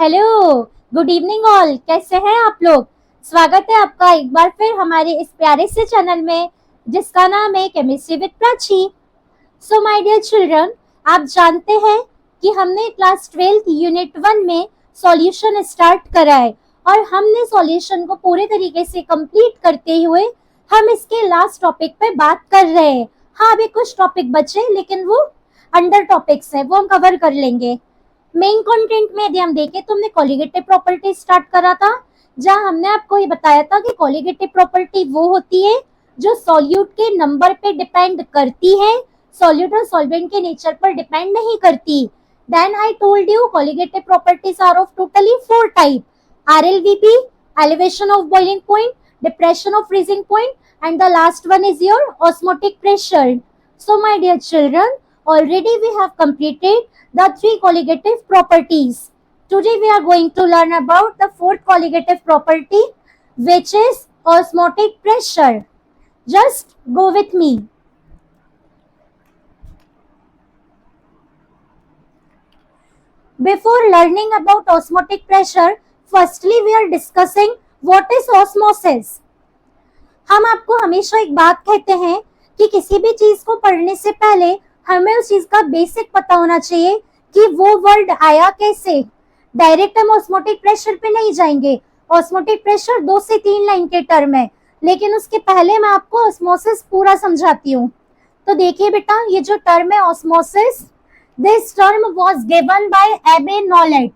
Hello, good evening all. कैसे हैं आप लोग? स्वागत है आपका एक बार फिर हमारे इस प्यारे से चैनल में जिसका नाम है chemistry with Prachi. So my dear children, आप जानते हैं कि हमने क्लास 12 यूनिट 1 में सॉल्यूशन स्टार्ट करा है और हमने सॉल्यूशन को पूरे तरीके से कंप्लीट करते हुए हम इसके लास्ट टॉपिक पे बात कर रहे हैं। हाँ, अभी कुछ टॉपिक बचे लेकिन वो अंडर टॉपिक्स है, वो हम कवर कर लेंगे। मेन कंटेंट में यदि हम देखें तो हमने कॉलिगेटिव प्रॉपर्टी स्टार्ट करा था, जहां हमने आपको ये बताया था कि कॉलिगेटिव प्रॉपर्टी वो होती है जो सॉल्यूट के नंबर पे डिपेंड करती है, सॉल्यूट और सॉल्वेंट के नेचर पर डिपेंड नहीं करती। Then I told you colligative properties are of totally 4 type: RLVP, elevation of boiling point, depression of freezing point, and the last one is your osmotic pressure. So my dear children, already we have completed the 3 colligative properties. Today we are going to learn about the 4th colligative property, which is osmotic pressure. Just go with me. Before learning about osmotic pressure, firstly we are discussing what is osmosis. हम आपको हमेशा एक बात कहते हैं कि किसी भी चीज को पढ़ने से पहले हमें उस चीज का बेसिक पता होना चाहिए कि वो वर्ड आया कैसे। डायरेक्ट हम ऑस्मोटिक प्रेशर पे नहीं जाएंगे। ऑस्मोटिक प्रेशर 2 से 3 लाइन के टर्म है, लेकिन उसके पहले मैं आपको ऑस्मोसिस पूरा समझाती हूँ। तो देखिए बेटा, ये जो टर्म है osmosis, this term was given by Abbe Nollet.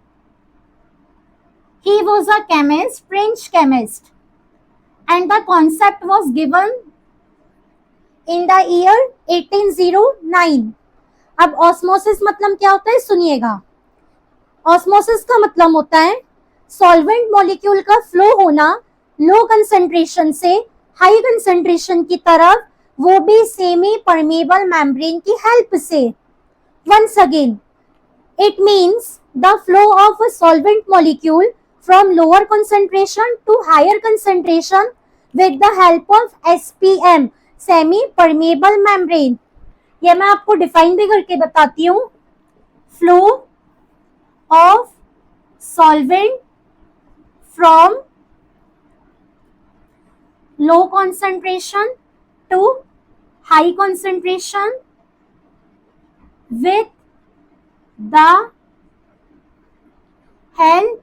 He was a chemist, French chemist, and the concept was given in the year 1809. अब ऑस्मोसिस मतलब क्या होता है, सुनिएगा। ऑस्मोसिस का मतलब होता है सॉल्वेंट मॉलिक्यूल का फ्लो होना लो कंसंट्रेशन से हाई कंसंट्रेशन की तरफ, वो भी सेमी परमेबल मेम्ब्रेन की हेल्प से। Once again, it means the flow of a solvent molecule from lower concentration to higher concentration with the help of SPM, semi permeable membrane. ये मैं आपको डिफाइन भी करके बताती हूँ। Flow of solvent from low concentration to high concentration with the help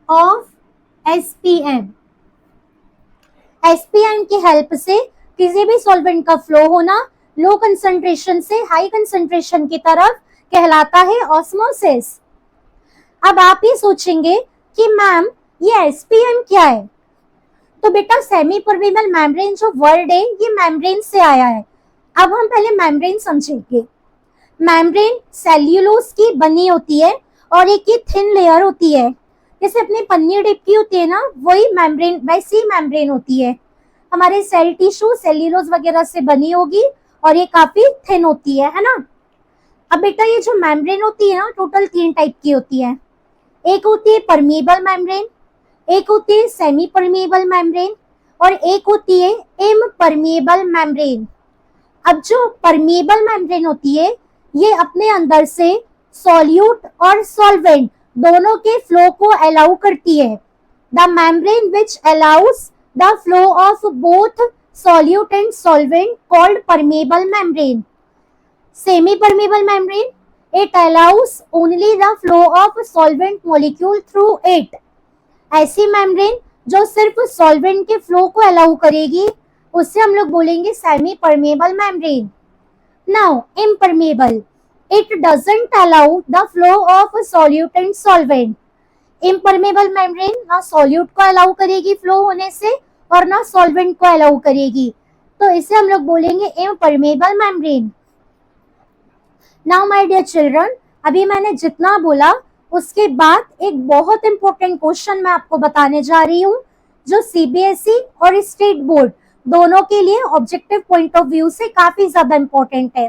of SPM. SPM की help से किसी भी सॉल्वेंट का फ्लो होना लो कंसंट्रेशन से हाई कंसंट्रेशन की तरफ कहलाता है ऑस्मोसिस। अब आप ये सोचेंगे कि मैम ये SPM क्या है? तो बेटा, सेमी परमेबल मेम्ब्रेन जो वर्ड है ये मेम्ब्रेन से आया है। अब हम पहले मेम्ब्रेन समझेंगे। मेम्ब्रेन सेल्यूलोज की बनी होती है और एक ये थिन लेयर होती है, जैसे अपनी पन्नी डिप की होती है ना, वही मेम्ब्रेन, वैसी मेम्ब्रेन होती है। हमारे सेल टिश्यू सेल्यूलोज वगैरह से बनी होगी और ये काफी थिन होती है ना। अब बेटा, ये जो मेम्ब्रेन होती है ना, टोटल 3 टाइप की होती है। एक होती है परमेबल मेम्ब्रेन, एक होती है सेमी परमेबल मेम्ब्रेन और एक होती है इम्परमेबल मेम्ब्रेन। अब जो परमेबल मेम्ब्रेन होती है ये अपने अंदर से सॉल्यूट और सॉल्वेंट दोनों के फ्लो को अलाउ करती है। The membrane which allows the flow of both solute and solvent called permeable membrane. Semi permeable membrane, it allows only the flow of solvent molecule through it. ऐसी membrane जो सिर्फ solvent के flow को allow करेगी उससे हम लोग बोलेंगे semi permeable membrane. Now, impermeable, it doesn't allow the flow of solute and solvent. Impermeable membrane ना solute को अलाउ करेगी फ्लो होने से और ना solvent को अलाउ करेगी, तो इसे हम लोग बोलेंगे impermeable membrane. Now my dear children, अभी मैंने जितना बोला उसके बाद एक बहुत इंपॉर्टेंट क्वेश्चन मैं आपको बताने जा रही हूँ, जो CBSE और स्टेट बोर्ड दोनों के लिए ऑब्जेक्टिव पॉइंट ऑफ व्यू से काफी ज्यादा इंपॉर्टेंट है।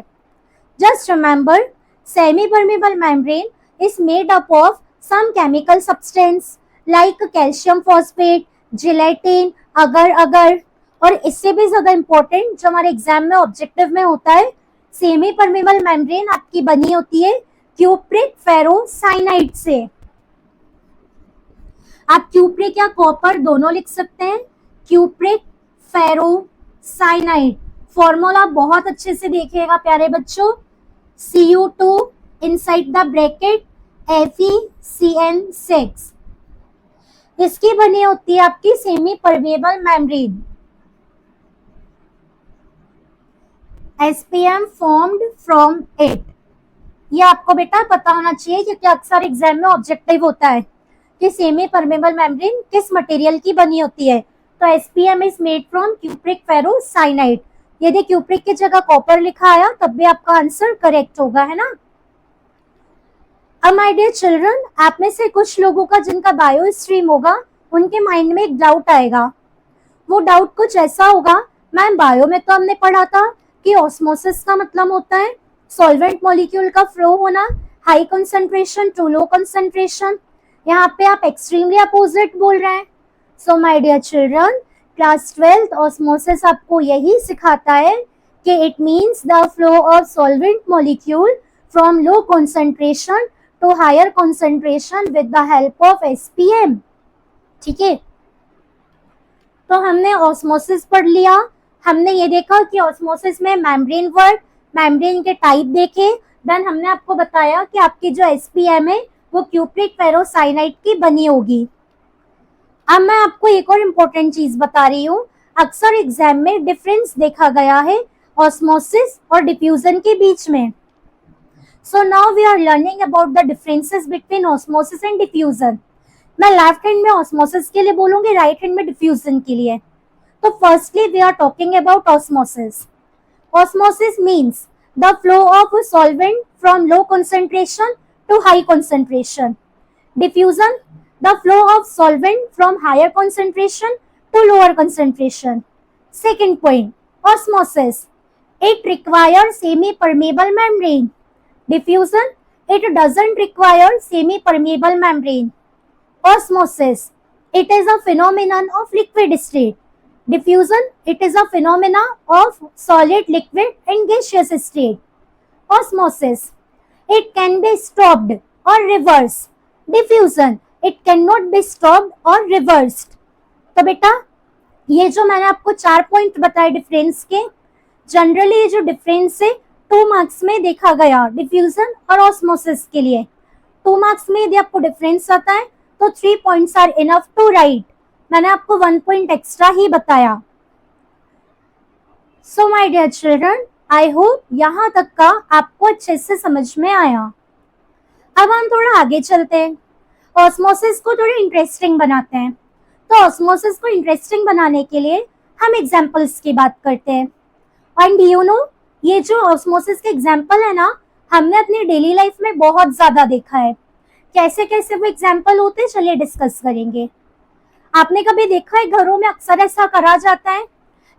Just remember, semi permeable membrane is made up of some chemical substance like calcium phosphate, gelatin, अगर और इससे भी ज्यादा इंपॉर्टेंट जो हमारे एग्जाम में ऑब्जेक्टिव में होता है, सेमी परमेबल मेम्ब्रेन आपकी बनी होती है क्यूप्रिक फेरोसाइनाइड से। आप क्यूप्रिक या कॉपर दोनों लिख सकते हैं, क्यूप्रिक फेरो साइनाइड। फॉर्मूला बहुत अच्छे से देखिएगा प्यारे बच्चों, Cu2 inside the bracket FeCN6। इसकी बनी होती है आपकी semi permeable membrane. SPM formed from it. ये आपको बेटा पता होना चाहिए क्योंकि अक्सर एग्जाम में ऑब्जेक्टिव होता है कि सेमी परमेबल मेम्ब्रेन किस मटेरियल की बनी होती है। तो SPM is made from cupric ferro cyanide. यदि क्यूप्रिक की जगह कॉपर लिखा आया तब भी आपका आंसर करेक्ट होगा, है ना। अब माय डियर चिल्ड्रन, आप में से कुछ लोगों का जिनका बायो स्ट्रीम होगा उनके माइंड में एक डाउट आएगा। वो डाउट कुछ ऐसा होगा, मैम बायो में तो हमने पढ़ा था कि ऑस्मोसिस का मतलब होता है सॉल्वेंट मॉलिक्यूल का फ्लो होना high concentration to low concentration. यहाँ पे आप एक्सट्रीमली अपोजिट बोल रहे हैं। So my dear children, class 12th osmosis आपको यही सिखाता है कि it means the flow of solvent molecule from low concentration to higher concentration with the help of SPM। ठीक है, तो हमने ऑस्मोसिस पढ़ लिया। हमने ये देखा कि ऑस्मोसिस में मेम्ब्रेन वर्क, मेम्ब्रेन के टाइप देखे। देन हमने आपको बताया कि आपकी जो SPM है वो क्यूप्रिक फेरोसाइनाइड की बनी होगी। अब मैं आपको एक और इम्पोर्टेंट चीज बता रही हूँ। अक्सर एग्जाम में डिफरेंस देखा गया है ऑस्मोसिस और डिफ्यूजन के बीच में। So now we are learning about the differences between osmosis and diffusion. मैं लेफ्ट हैंड में ऑस्मोसिस के लिए बोलूंगी, राइट हैंड में डिफ्यूजन के लिए। तो firstly we are talking about osmosis. Osmosis means the flow of a solvent from low concentration to high concentration. Diffusion, the flow of solvent from higher concentration to lower concentration. Second point, osmosis. It requires semi-permeable membrane. Diffusion, it doesn't require semi-permeable membrane. Osmosis, it is a phenomenon of liquid state. Diffusion, it is a phenomena of solid, liquid and gaseous state. Osmosis, it can be stopped or reversed. Diffusion, it cannot be stopped or reversed. तो बेटा ये जो मैंने आपको 4 point बताए difference के, generally ये जो डिफरेंस है 2 मार्क्स में देखा गया डिफ्यूजन और ऑस्मोसिस के लिए। 2 मार्क्स में यदि आपको डिफरेंस आता है तो 3 points are enough to write. मैंने आपको 1 पॉइंट एक्स्ट्रा ही बताया। So my dear children, I hope यहाँ तक का आपको अच्छे से समझ में आया। अब हम थोड़ा आगे चलते हैं, ऑस्मोसिस को थोड़ा इंटरेस्टिंग बनाते हैं। तो ऑस्मोसिस को इंटरेस्टिंग बनाने के लिए हम एग्जाम्पल्स की बात करते हैं। एंड यू नो, ये जो ऑस्मोसिस के एग्जाम्पल है ना, हमने अपनी डेली लाइफ में बहुत ज्यादा देखा है। कैसे कैसे वो एग्जाम्पल होते हैं, चलिए डिस्कस करेंगे। आपने कभी देखा है घरों में अक्सर ऐसा करा जाता है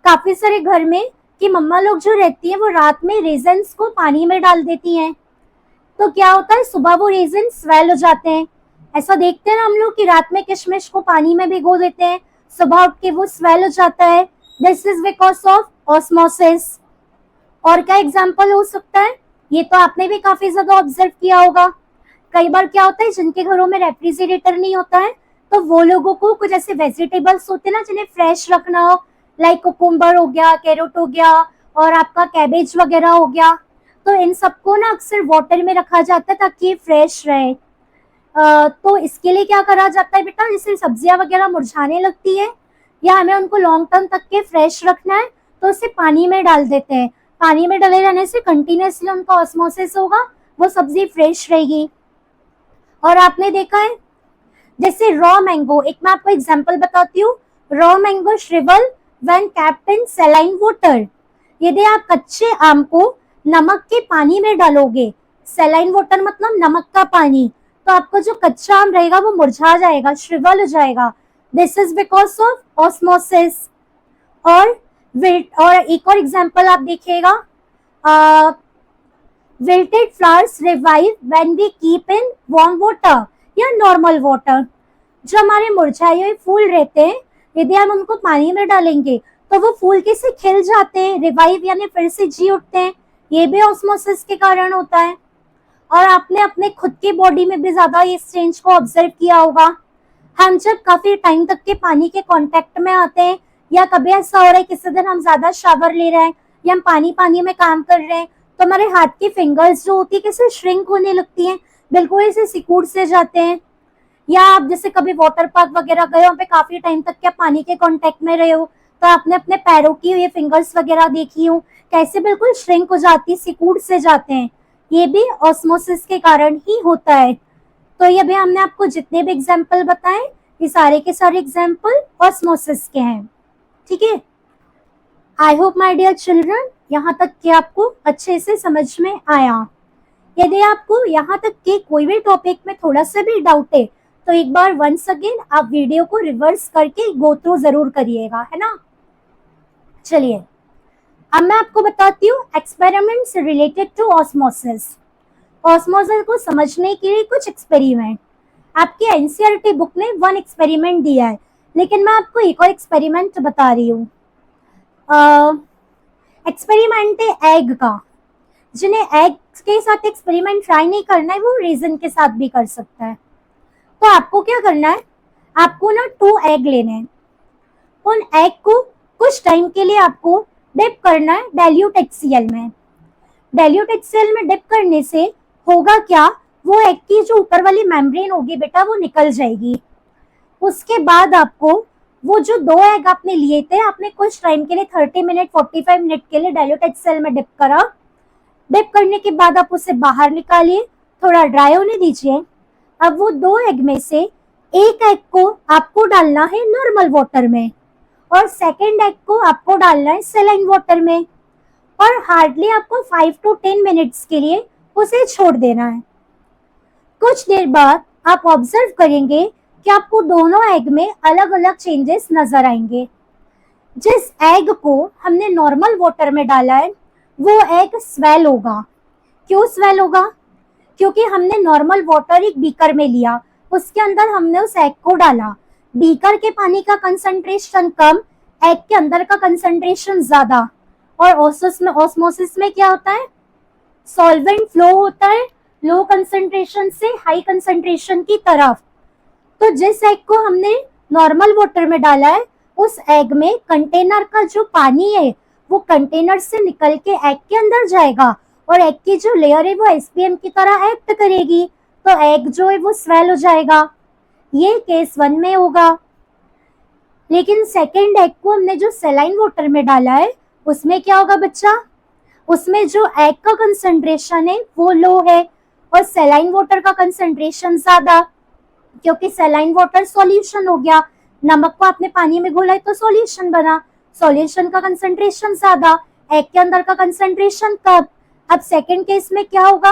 काफी सारे घर में कि मम्मा लोग जो रहती हैं वो रात में रेजन्स को पानी में डाल देती हैं। तो क्या होता है, सुबह वो रेजन स्वेल हो जाते हैं। ऐसा देखते हैं ना हम लोग कि रात में किशमिश को पानी में भिगो देते हैं, सुबह उठ के वो स्वेल हो जाता है। This is because of osmosis. और क्या एग्जाम्पल हो सकता है, ये तो आपने भी काफी ज्यादा ऑब्जर्व किया होगा। कई बार क्या होता है, जिनके घरों में रेफ्रिजरेटर नहीं होता है तो वो लोगों को कुछ ऐसे वेजिटेबल्स होते हैं ना जिन्हें फ्रेश रखना हो, लाइक कुकुम्बर हो गया, कैरेट हो गया और आपका कैबेज वगैरह हो गया, तो इन सबको ना अक्सर वाटर में रखा जाता है ताकि ये फ्रेश रहे। तो इसके लिए क्या करा जाता है बेटा, जैसे सब्जियां वगैरह मुरझाने लगती है या हमें उनको लॉन्ग टर्म तक के फ्रेश रखना है तो उसे पानी में डाल देते हैं। पानी में डले रहने से कंटिन्यूसली उनका ऑस्मोसिस होगा, वो सब्जी फ्रेश रहेगी। और आपने देखा है जैसे रॉ मैंगो, एक मैं आपको एग्जांपल बताती हूँ। Raw mango shrivel when kept in saline water. यदि आप कच्चे आम को नमक के पानी में डालोगे, सैलाइन वाटर मतलब नमक का पानी, तो आपका जो कच्चा आम रहेगा वो मुरझा जाएगा, श्रिवल हो जाएगा। This is because of osmosis. और एक और एग्जांपल आप देखिएगा, wilted flowers revive when we keep in warm water या नॉर्मल वाटर। जो हमारे मुरझाए हुए फूल रहते हैं, यदि हम उनको पानी में डालेंगे तो वो फूल कैसे खिल जाते हैं, रिवाइव यानी फिर से जी उठते हैं। ये भी ऑस्मोसिस के कारण होता है। और आपने अपने खुद की बॉडी में भी ज्यादा इस चेंज को ऑब्जर्व किया होगा। हम जब काफी टाइम तक के पानी के कांटेक्ट में आते हैं, या कभी ऐसा हो रहा है किसी दिन हम ज्यादा शावर ले रहे हैं या हम पानी पानी में काम कर रहे हैं, तो हमारे हाथ की फिंगर्स जो होती है कैसे श्रिंक होने लगती हैं, बिल्कुल ऐसे सिकुड़ से जाते हैं। या आप जैसे कभी वाटर पार्क वगैरह गए, वहाँ पे काफी टाइम तक क्या पानी के कांटेक्ट में रहे हो, तो आपने अपने पैरों की ये फिंगर्स वगैरह देखी हो कैसे बिल्कुल श्रिंक हो जाती, सिकुड़ से जाते हैं। ये भी ऑस्मोसिस के कारण ही होता है। तो ये भी हमने आपको जितने भी एग्जाम्पल बताए, ये सारे के सारे एग्जाम्पल ऑस्मोसिस के हैं। ठीक है, I hope my dear children यहाँ तक कि आपको अच्छे से समझ में आया। यदि आपको यहाँ तक के कोई भी टॉपिक में थोड़ा सा भी डाउट है, तो एक बार वंस अगेन आप वीडियो को रिवर्स करके गो थ्रू जरूर करिएगा, है ना। चलिए, अब मैं आपको बताती हूँ experiments related to osmosis. Osmosis को समझने के लिए कुछ एक्सपेरिमेंट। आपकी एनसीईआरटी बुक ने 1 एक्सपेरिमेंट दिया है, लेकिन मैं आपको एक और एक्सपेरिमेंट बता रही हूँ। एक्सपेरिमेंट है एग का। जिन्हें एग के साथ एक्सपेरिमेंट ट्राई नहीं करना है, वो रीजन के साथ भी कर सकता है। तो आपको क्या करना है, आपको ना 2 एग लेने हैं। उन एग को कुछ टाइम के लिए आपको डिप करना है डाइल्यूट HCl में। डाइल्यूट HCl में डिप करने से होगा क्या, वो एग की जो ऊपर वाली मेम्ब्रेन होगी बेटा, वो निकल जाएगी। उसके बाद आपको वो जो 2 एग आपने लिए थे, आपने कुछ टाइम के लिए 30 मिनट 45 मिनट के लिए डाइल्यूट HCl में डिप करा। डिप करने के बाद आप उसे बाहर निकालिए, थोड़ा ड्राई होने दीजिए। अब वो 2 एग में से एक एग को आपको डालना है नॉर्मल वाटर में, और सेकेंड एग को आपको डालना है सेलाइन वाटर में, और हार्डली आपको 5 to 10 मिनट्स के लिए उसे छोड़ देना है। कुछ देर बाद आप ऑब्जर्व करेंगे कि आपको दोनों एग में अलग अलग चेंजेस नजर आएंगे। जिस एग को हमने नॉर्मल वाटर में डाला है, वो एग स्वेल होगा। क्यों स्वेल होगा, क्योंकि हमने नॉर्मल वाटर एक बीकर में लिया, उसके अंदर हमने उस एग को डाला। बीकर के पानी का कंसंट्रेशन कम, एग के अंदर का कंसंट्रेशन ज्यादा। और ऑस्मोसिस में क्या होता है, सॉल्वेंट फ्लो होता है लो कंसंट्रेशन से हाई कंसंट्रेशन की तरफ। तो जिस एग को हमने नॉर्मल वाटर में डाला है, उस एग में कंटेनर का जो पानी है वो कंटेनर से निकल के एग के अंदर जाएगा, और एग की जो लेयर है वो एसपीएम की तरह एक्ट करेगी, तो एग जो है वो स्वेल हो जाएगा। ये केस 1 में होगा। लेकिन सेकेंड एग को हमने जो सेलाइन वाटर में डाला है, उसमें क्या होगा बच्चा, उसमें जो एग का कंसंट्रेशन है वो लो है, और सेलाइन वाटर का कंसंट्रेशन ज्यादा, क्योंकि सेलाइन वाटर सॉल्यूशन हो गया। नमक को आपने पानी में घोला है तो सॉल्यूशन बना, सॉल्यूशन का कंसंट्रेशन ज्यादा, एग के अंदर का कंसंट्रेशन कम। अब सेकेंड केस में क्या होगा,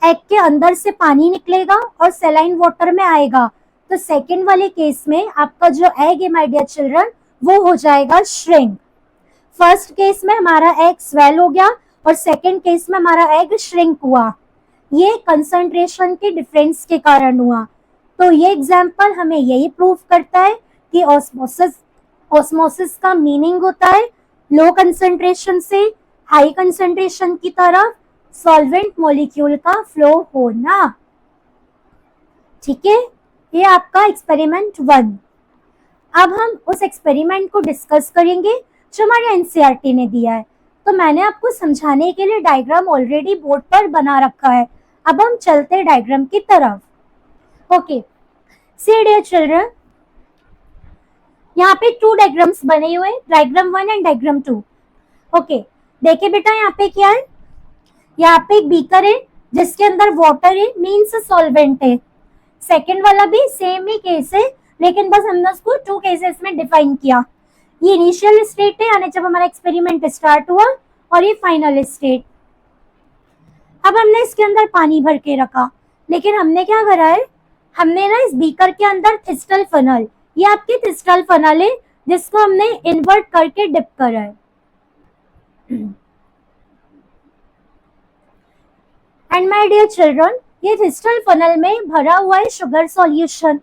एग के अंदर से पानी निकलेगा और सेलाइन वाटर में आएगा। तो सेकेंड वाले केस में आपका जो एग है माय डियर चिल्ड्रन, वो हो जाएगा श्रिंक। फर्स्ट केस में हमारा एग स्वेल हो गया, और सेकेंड केस में हमारा एग श्रिंक हुआ। ये कंसंट्रेशन के डिफरेंस के कारण हुआ। तो ये एग्जाम्पल हमें यही प्रूव करता है कि ऑस्मोसिस का मीनिंग होता है लो कंसंट्रेशन से हाई कंसंट्रेशन की तरफ सॉल्वेंट मॉलिक्यूल का फ्लो होना। ठीक है, ये आपका एक्सपेरिमेंट 1। अब हम उस एक्सपेरिमेंट को डिस्कस करेंगे जो हमारे एनसीईआरटी ने दिया है। तो मैंने आपको समझाने के लिए डायग्राम ऑलरेडी बोर्ड पर बना रखा है। अब हम चलते हैं डायग्राम की तरफ। ओके, सी डियर चिल्ड्रन, यहाँ पे 2 डायग्राम्स बने हुए हैं, डायग्राम 1 एंड डायग्राम 2। ओके, देखिए बेटा यहाँ पे क्या है, यहाँ पे एक बीकर है जिसके अंदर वाटर है, मीन्स सॉल्वेंट है। सेकेंड वाला भी सेम ही केस है, लेकिन बस हमने उसको 2 केसेस में डिफाइन किया। ये इनिशियल स्टेट है, यानी जब हमारा एक्सपेरिमेंट स्टार्ट हुआ, और ये फाइनल स्टेट। अब हमने इसके अंदर पानी भर के रखा, लेकिन हमने क्या करा है, हमने ना इस बीकर के अंदर थिस्टल फनल, ये आपकी थिस्टल फनल है जिसको हमने इन्वर्ट करके डिप करा है। एंड माय डियर चिल्ड्रन, ये थिस्टल फनल में भरा हुआ है शुगर सॉल्यूशन,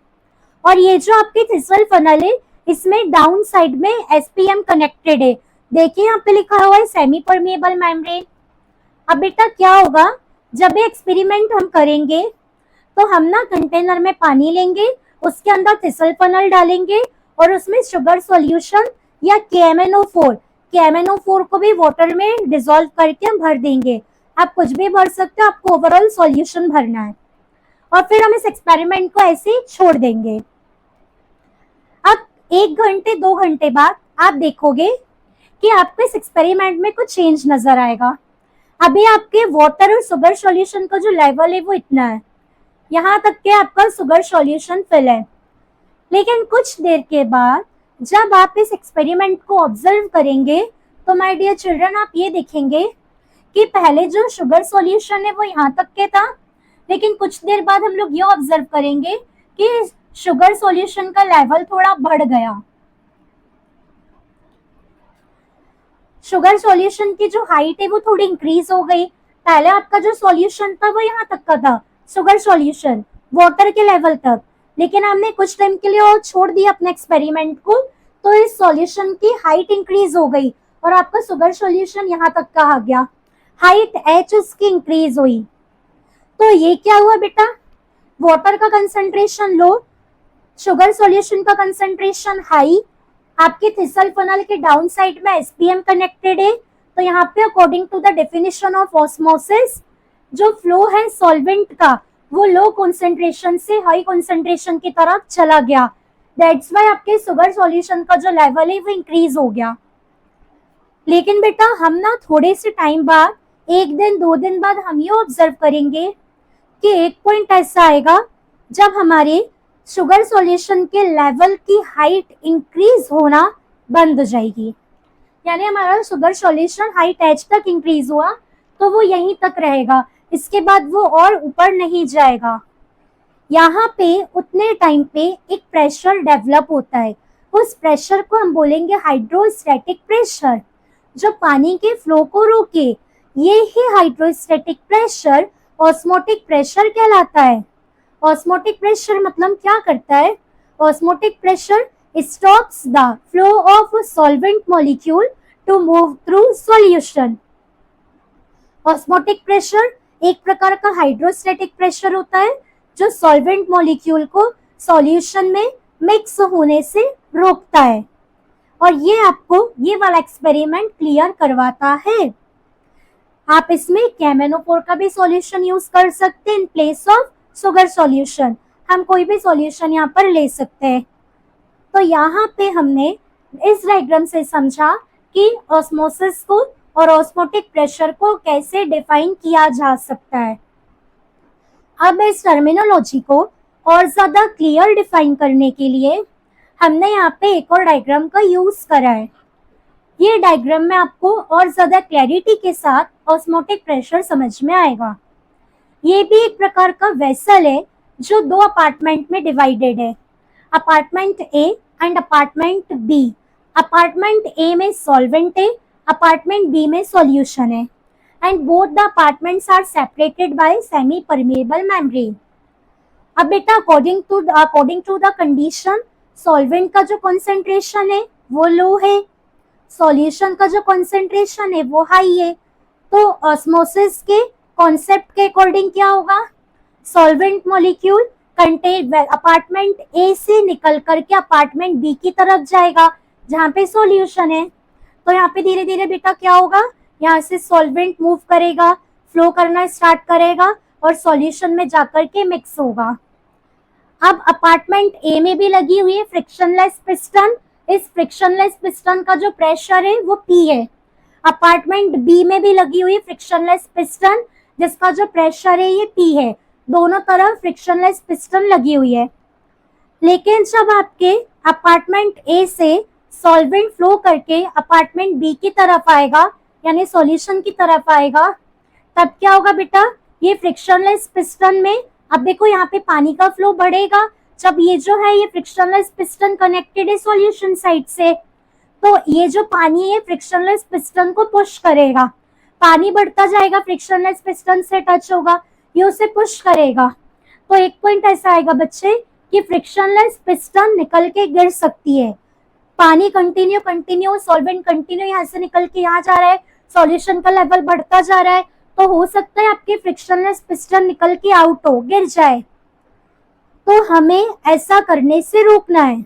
और ये जो आपकी थिस्टल फनल है इसमें डाउन साइड में एसपीएम कनेक्टेड है। देखिए यहाँ पे लिखा हुआ है सेमी परमेएबल मेम्ब्रेन। अब बेटा क्या होगा, जब ये एक्सपेरिमेंट हम करेंगे तो हम ना कंटेनर में पानी लेंगे, उसके अंदर थिसलफनल डालेंगे और उसमें शुगर सॉल्यूशन या KMNO4 को भी वाटर में डिसॉल्व करके हम भर देंगे। आप कुछ भी भर सकते हो, आपको ओवरऑल सॉल्यूशन भरना है और फिर हम इस एक्सपेरिमेंट को ऐसे ही छोड़ देंगे। अब 1 घंटे 2 घंटे बाद आप देखोगे कि आपको इस एक्सपेरिमेंट में कुछ चेंज नजर आएगा। अभी आपके वाटर और शुगर सॉल्यूशन का जो लेवल है वो इतना है, यहाँ तक के आपका शुगर सॉल्यूशन फिल है। लेकिन कुछ देर के बाद जब आप इस एक्सपेरिमेंट को ऑब्जर्व करेंगे तो माय डियर चिल्ड्रन, आप ये देखेंगे कि पहले जो शुगर सॉल्यूशन है वो यहाँ तक के था, लेकिन कुछ देर बाद हम लोग ये ऑब्जर्व करेंगे कि शुगर सॉल्यूशन का लेवल थोड़ा बढ़ गया। शुगर सॉल्यूशन की जो हाइट है वो थोड़ी इंक्रीज हो गई। पहले आपका जो सॉल्यूशन था वो यहाँ तक का था, शुगर सॉल्यूशन वाटर के लेवल तक, लेकिन हमने कुछ टाइम के लिए और छोड़ दिया अपने एक्सपेरिमेंट को, तो इस सॉल्यूशन की हाइट इंक्रीज हो गई और आपका शुगर सॉल्यूशन यहाँ तक का आ गया, हाइट H उसकी इंक्रीज हुई। तो ये क्या हुआ बेटा, वाटर का कंसंट्रेशन लो, शुगर सॉल्यूशन का कंसंट्रेशन हाई, आपके थिसलफनल के डाउन साइड में SPM कनेक्टेड है। तो यहाँ पे according to the definition of osmosis जो फ्लो है सॉल्वेंट का वो लो कॉन्सेंट्रेशन से हाई कॉन्सेंट्रेशन की तरफ चला गया। दैट्स वाई आपके शुगर सॉल्यूशन का जो लेवल है वो इंक्रीज हो गया। लेकिन बेटा हम ना थोड़े से टाइम बाद, 1 दिन 2 दिन बाद हम ये ऑब्जर्व करेंगे कि एक पॉइंट ऐसा आएगा जब हमारे शुगर सॉल्यूशन के लेवल की हाइट इंक्रीज होना बंद हो जाएगी, यानी हमारा शुगर सॉल्यूशन हाइट H तक इंक्रीज हुआ तो वो यहीं तक रहेगा, इसके बाद वो और ऊपर नहीं जाएगा। यहाँ पे उतने टाइम पे एक प्रेशर डेवलप होता है, उस प्रेशर को हम बोलेंगे हाइड्रोस्टैटिक प्रेशर, जो पानी के फ्लो को रोके। ये ही हाइड्रोस्टैटिक प्रेशर ऑस्मोटिक प्रेशर कहलाता है। ऑस्मोटिक प्रेशर मतलब क्या करता है, osmotic pressure stops the flow of solvent molecule to move through solution. Osmotic pressure एक प्रकार का हाइड्रोस्टैटिक प्रेशर होता है जो सॉल्वेंट मॉलिक्यूल को सॉल्यूशन में मिक्स होने से रोकता है, और ये आपको ये वाला एक्सपेरिमेंट क्लियर करवाता है। आप इसमें KMNO4 का भी सॉल्यूशन यूज कर सकते हैं in place of sugar solution, हम कोई भी सॉल्यूशन यहाँ पर ले सकते हैं। तो यहाँ पे हमने इस डायग्राम से समझा कि ऑस्मोसिस को और ऑस्मोटिक प्रेशर को कैसे डिफाइन किया जा सकता है। अब इस टर्मिनोलॉजी को और ज्यादा क्लियर डिफाइन करने के लिए हमने यहाँ पे एक और डायग्राम का यूज करा है। ये डायग्राम में आपको और ज्यादा क्लैरिटी के साथ ऑस्मोटिक प्रेशर समझ में आएगा। ये भी एक प्रकार का वेसल है जो 2 अपार्टमेंट में डिवाइडेड है, apartment A and apartment B। Apartment A में सॉल्वेंट है, अपार्टमेंट B में सॉल्यूशन है, and both the apartments are separated by semi permeable membrane. अब बेटा according to the condition, solvent का जो कॉन्सेंट्रेशन है वो लो है, सॉल्यूशन का जो कॉन्सेंट्रेशन है वो हाई है। तो ऑस्मोसिस के कॉन्सेप्ट के अकॉर्डिंग क्या होगा, solvent molecule contain apartment A से निकल करके अपार्टमेंट B की तरफ जाएगा जहाँ पे सॉल्यूशन है। तो यहाँ पे धीरे धीरे बेटा क्या होगा, यहाँ से सॉल्वेंट मूव करेगा, फ्लो करना स्टार्ट करेगा और सॉल्यूशन में जाकर के मिक्स होगा। अब अपार्टमेंट A में भी लगी हुई है फ्रिक्शनलेस पिस्टन, इस फ्रिक्शनलेस पिस्टन का जो प्रेशर है वो P है। अपार्टमेंट B में भी लगी हुई फ्रिक्शनलेस पिस्टन जिसका जो प्रेशर है ये P है, दोनों तरफ फ्रिक्शनलेस पिस्टन लगी हुई है। लेकिन जब आपके अपार्टमेंट A से सॉल्वेंट फ्लो करके अपार्टमेंट B की तरफ आएगा यानी सॉल्यूशन की तरफ आएगा, तब क्या होगा बेटा, ये फ्रिक्शनलेस पिस्टन में अब देखो यहाँ पे पानी का फ्लो बढ़ेगा। जब ये जो है ये फ्रिक्शनलेस पिस्टन कनेक्टेड है सॉल्यूशन साइड से, तो ये जो पानी है फ्रिक्शनलेस पिस्टन को पुश करेगा, पानी बढ़ता जाएगा, फ्रिक्शनलेस पिस्टन से टच होगा, ये उसे पुश करेगा। तो एक पॉइंट ऐसा आएगा बच्चे कि फ्रिक्शनलेस पिस्टन निकल के गिर सकती है, पानी कंटिन्यू सॉल्वेंट कंटिन्यू यहाँ से निकल के यहाँ जा रहा है, सॉल्यूशन का लेवल बढ़ता जा रहा है, तो हो सकता है आपके फ्रिक्शनलेस पिस्टन निकल के आउट हो, गिर जाए। तो हमें ऐसा करने से रोकना है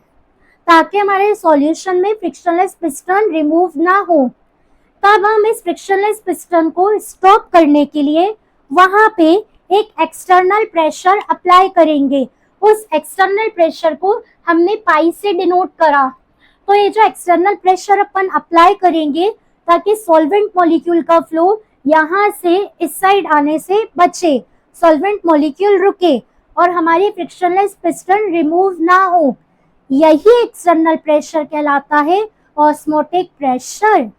ताकि हमारे सॉल्यूशन में फ्रिक्शनलेस पिस्टन रिमूव ना हो। तब हम इस फ्रिक्शनलेस पिस्टन को स्टॉप करने के लिए वहां पे एक एक्सटर्नल प्रेशर अप्लाई करेंगे। उस एक्सटर्नल प्रेशर को हमने पाई से डिनोट करा। तो ये जो एक्सटर्नल प्रेशर अपन अप्लाई करेंगे ताकि सॉल्वेंट मॉलिक्यूल का फ्लो यहाँ से इस साइड आने से बचे, सॉल्वेंट मॉलिक्यूल रुके और हमारी फ्रिक्शनलेस पिस्टन रिमूव ना हो, यही एक्सटर्नल प्रेशर कहलाता है ऑस्मोटिक प्रेशर।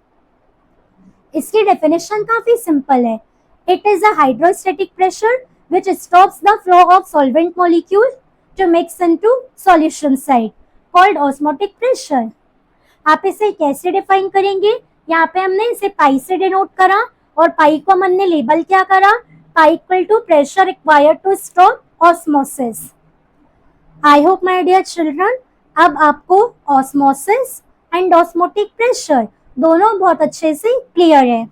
इसकी डेफिनेशन काफी सिंपल है। It is a hydrostatic pressure which stops the flow of solvent molecule to mix into solution side called osmotic pressure। आप इसे कैसे डिफाइन करेंगे? यहाँ पे हमने इसे पाई से डिनोट करा और पाई को हमने लेबल क्या करा? Pi equal to pressure required to stop osmosis. I hope my dear children अब आपको ऑस्मोसिस एंड ऑस्मोटिक प्रेशर दोनों बहुत अच्छे से क्लियर है।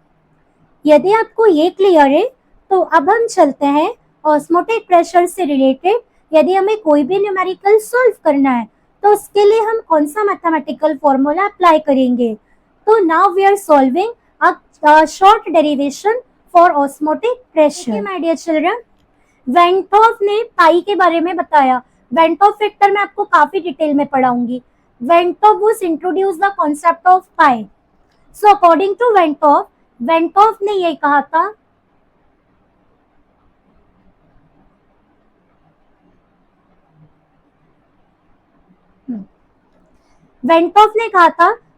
यदि आपको ये क्लियर है तो अब हम चलते हैं ऑस्मोटिक प्रेशर से रिलेटेड। यदि हमें कोई भी न्यूमेरिकल सॉल्व करना है तो उसके लिए हम कौन सा मैथमेटिकल फॉर्मूला अप्लाई करेंगे? तो now we are solving a short derivation for osmotic pressure. My dear children, van't Hoff ने पाई के बारे में बताया। वेंट हॉफ फैक्टर मैं आपको काफी डिटेल में पढ़ाऊंगी। Van't Hoff was introduce the concept of pi. So according to Van't Hoff ने ये कहा था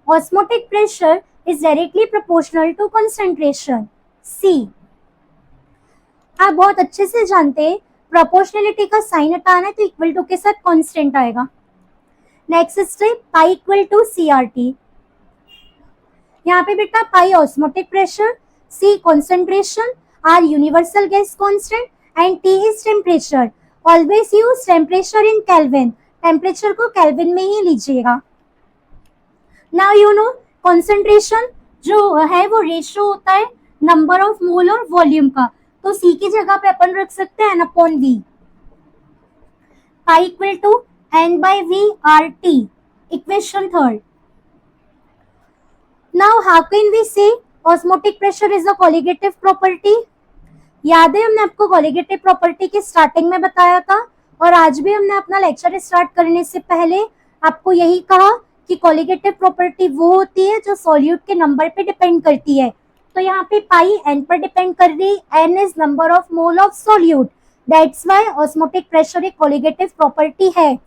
osmotic pressure is directly proportional to concentration C. आप बहुत अच्छे से जानते हैं प्रोपोर्शनलिटी का साइन हटाना है तो इक्वल टू के साथ कांस्टेंट आएगा। Next step pi equal to CRT। यहाँ पे बेटा pi osmotic pressure, C concentration, R universal gas constant and T is temperature. Always use temperature in Kelvin. Temperature को केल्विन में ही लीजिएगा। नाउ यू नो कंसंट्रेशन जो है वो रेशियो होता है नंबर ऑफ मोल और वॉल्यूम का, तो C की जगह पे अपन रख सकते हैं N/V। Pi equal to N/V RT। Equation third. Now how can we say osmotic pressure is a colligative property? याद है हमने आपको कोलिगेटिव प्रॉपर्टी की स्टार्टिंग में बताया था और आज भी हमने अपना लेक्चर स्टार्ट करने से पहले आपको यही कहा कि कोलिगेटिव प्रॉपर्टी वो होती है जो सॉल्यूट के नंबर पे डिपेंड करती है। तो यहाँ पे पाई n पर डिपेंड कर रही, n is number of mole of solute, that's why osmotic pressure एक कोलिगेटिव प्रॉपर्टी है।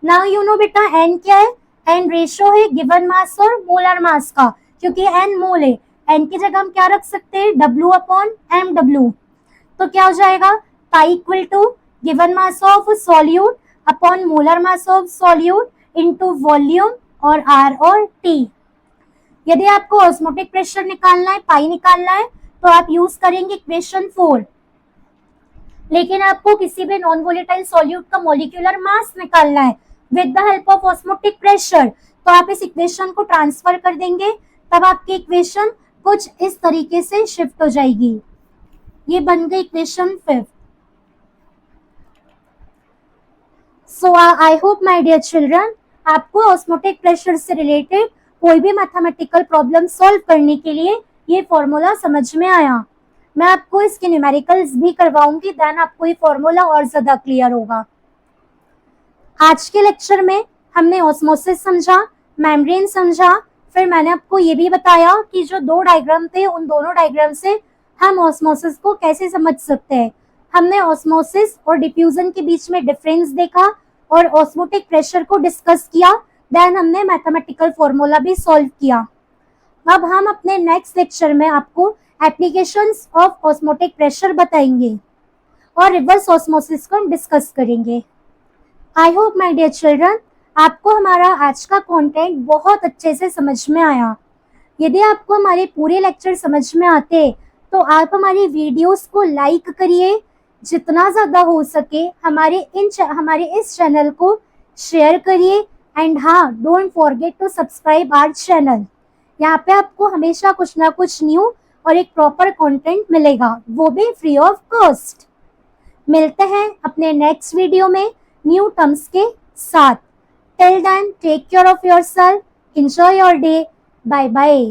नाउ यू नो बेटा n क्या है? n रेशियो है गिवन मास और मोलर मास का, क्योंकि n मोल है n की जगह हम क्या रख सकते हैं? W/mW। तो क्या हो जाएगा? Pi equal to given mass of solute upon molar mass of solute into volume और R और T। यदि आपको ऑस्मोटिक प्रेशर निकालना है, पाई निकालना है, तो आप यूज करेंगे इक्वेशन 4। लेकिन आपको किसी भी नॉन वोलेटाइल सॉल्यूट का मॉलिक्यूलर मास निकालना है with the help of osmotic pressure, तो आप इस इक्वेशन को ट्रांसफर कर देंगे, तब आपकी इक्वेशन कुछ इस तरीके से शिफ्ट हो जाएगी। ये बन गई equation 5। So I hope my dear children आपको ऑस्मोटिक प्रेशर से रिलेटेड कोई भी मैथमेटिकल प्रॉब्लम सॉल्व करने के लिए ये फॉर्मूला समझ में आया। मैं आपको इसके न्यूमेरिकल्स भी करवाऊंगी, देन आपको ये फॉर्मूला और ज्यादा क्लियर होगा। आज के लेक्चर में हमने ऑस्मोसिस समझा, मेम्ब्रेन समझा, फिर मैंने आपको ये भी बताया कि जो दो डायग्राम थे उन दोनों डायग्राम से हम ऑस्मोसिस को कैसे समझ सकते हैं। हमने ऑस्मोसिस और डिफ्यूजन के बीच में डिफरेंस देखा और ऑस्मोटिक प्रेशर को डिस्कस किया, देन हमने मैथमेटिकल फॉर्मूला भी सॉल्व किया। अब हम अपने नेक्स्ट लेक्चर में आपको एप्लीकेशंस ऑफ ऑस्मोटिक प्रेशर बताएंगे और रिवर्स ऑस्मोसिस को हम डिस्कस करेंगे। I hope my dear children आपको हमारा आज का कंटेंट बहुत अच्छे से समझ में आया। यदि आपको हमारे पूरे लेक्चर समझ में आते तो आप हमारी वीडियोस को लाइक करिए, जितना ज़्यादा हो सके हमारे इस चैनल को शेयर करिए एंड हाँ, don't forget to subscribe our channel. यहाँ पे आपको हमेशा कुछ ना कुछ न्यू और एक प्रॉपर कंटेंट मिलेगा, वो भी फ्री ऑफ कॉस्ट। मिलते हैं अपने नेक्स्ट वीडियो में। न्यू टर्म्स के साथ। Till then take care of yourself, enjoy your day, bye bye.